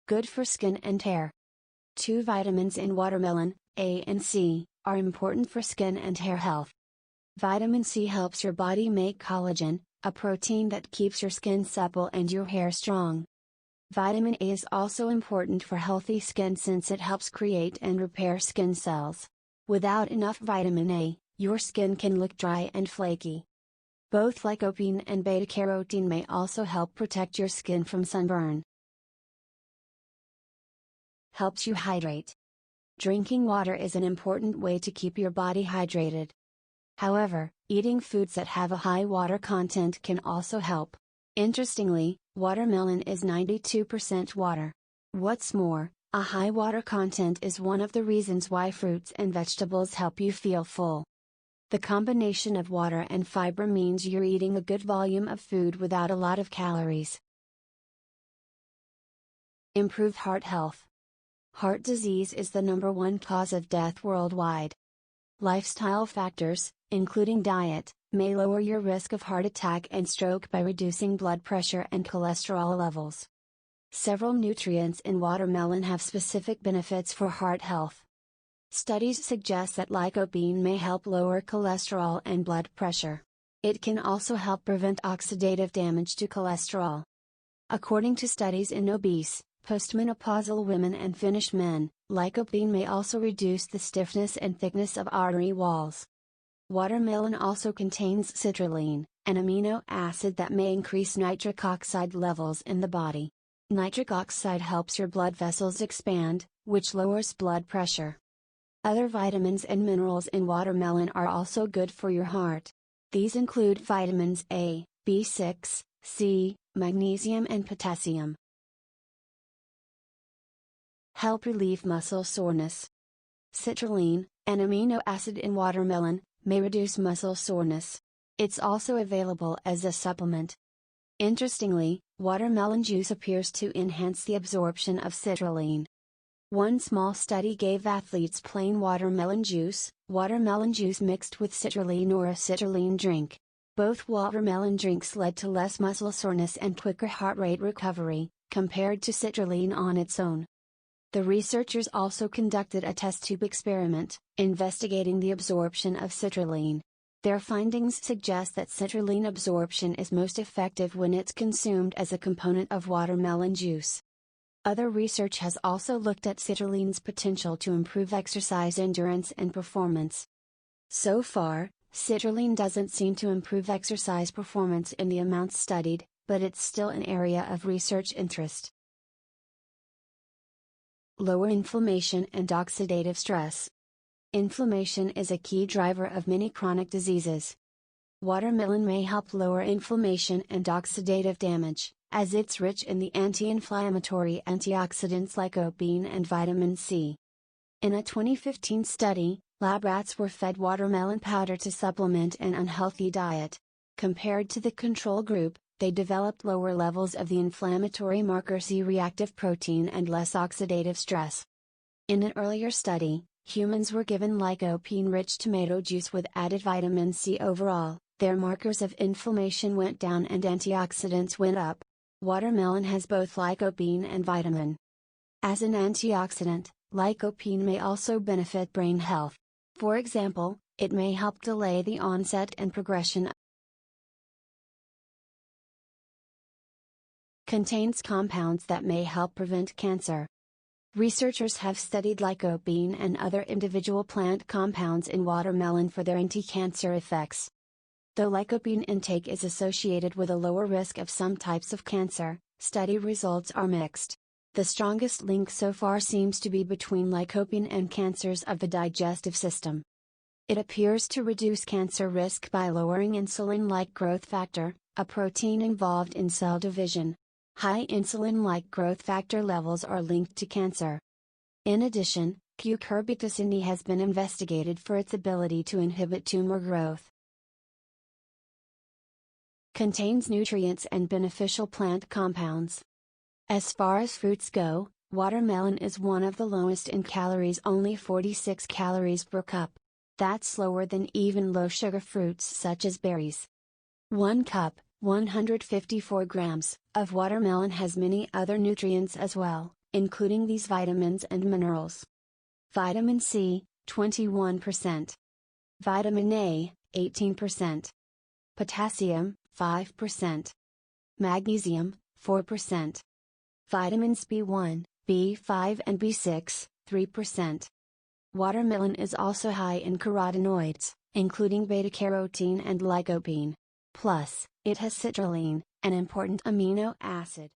good for skin and hair. Two vitamins in watermelon, A and C, are important for skin and hair health. Vitamin C helps your body make collagen, a protein that keeps your skin supple and your hair strong. Vitamin A is also important for healthy skin since it helps create and repair skin cells. Without enough vitamin A, your skin can look dry and flaky. Both lycopene and beta-carotene may also help protect your skin from sunburn. Helps you hydrate. Drinking water is an important way to keep your body hydrated. However, eating foods that have a high water content can also help. Interestingly, watermelon is 92% water. What's more, a high water content is one of the reasons why fruits and vegetables help you feel full. The combination of water and fiber means you're eating a good volume of food without a lot of calories. Improve heart health. Heart disease is the #1 cause of death worldwide. Lifestyle factors, including diet, may lower your risk of heart attack and stroke by reducing blood pressure and cholesterol levels. Several nutrients in watermelon have specific benefits for heart health. Studies suggest that lycopene may help lower cholesterol and blood pressure. It can also help prevent oxidative damage to cholesterol. According to studies in obese, postmenopausal women and Finnish men, lycopene may also reduce the stiffness and thickness of artery walls. Watermelon also contains citrulline, an amino acid that may increase nitric oxide levels in the body. Nitric oxide helps your blood vessels expand, which lowers blood pressure. Other vitamins and minerals in watermelon are also good for your heart. These include vitamins A, B6, C, magnesium and potassium. Help relieve muscle soreness. Citrulline, an amino acid in watermelon, may reduce muscle soreness. It's also available as a supplement. Interestingly, watermelon juice appears to enhance the absorption of citrulline. One small study gave athletes plain watermelon juice mixed with citrulline or a citrulline drink. Both watermelon drinks led to less muscle soreness and quicker heart rate recovery, compared to citrulline on its own. The researchers also conducted a test tube experiment, investigating the absorption of citrulline. Their findings suggest that citrulline absorption is most effective when it's consumed as a component of watermelon juice. Other research has also looked at citruline's potential to improve exercise endurance and performance. So far, citrulline doesn't seem to improve exercise performance in the amounts studied, but it's still an area of research interest. Lower inflammation and oxidative stress. Inflammation is a key driver of many chronic diseases. Watermelon may help lower inflammation and oxidative damage, as it's rich in the anti-inflammatory antioxidants lycopene and vitamin C. In a 2015 study, lab rats were fed watermelon powder to supplement an unhealthy diet. Compared to the control group, they developed lower levels of the inflammatory marker C-reactive protein and less oxidative stress. In an earlier study, humans were given lycopene-rich tomato juice with added vitamin C. Overall, their markers of inflammation went down and antioxidants went up. Watermelon has both lycopene and vitamin. As an antioxidant, lycopene may also benefit brain health. For example, it may help delay the onset and progression. Contains compounds that may help prevent cancer. Researchers have studied lycopene and other individual plant compounds in watermelon for their anti-cancer effects. Though lycopene intake is associated with a lower risk of some types of cancer, study results are mixed. The strongest link so far seems to be between lycopene and cancers of the digestive system. It appears to reduce cancer risk by lowering insulin-like growth factor, a protein involved in cell division. High insulin-like growth factor levels are linked to cancer. In addition, cucurbitacin has been investigated for its ability to inhibit tumor growth. Contains nutrients and beneficial plant compounds. As far as fruits go, watermelon is one of the lowest in calories, only 46 calories per cup. That's lower than even low-sugar fruits such as berries. 1 cup, 154 grams, of watermelon has many other nutrients as well, including these vitamins and minerals. Vitamin C, 21%. Vitamin A, 18%. Potassium, 5%. Magnesium, 4%. Vitamins B1, B5 and B6, 3%. Watermelon is also high in carotenoids, including beta-carotene and lycopene. Plus, it has citrulline, an important amino acid.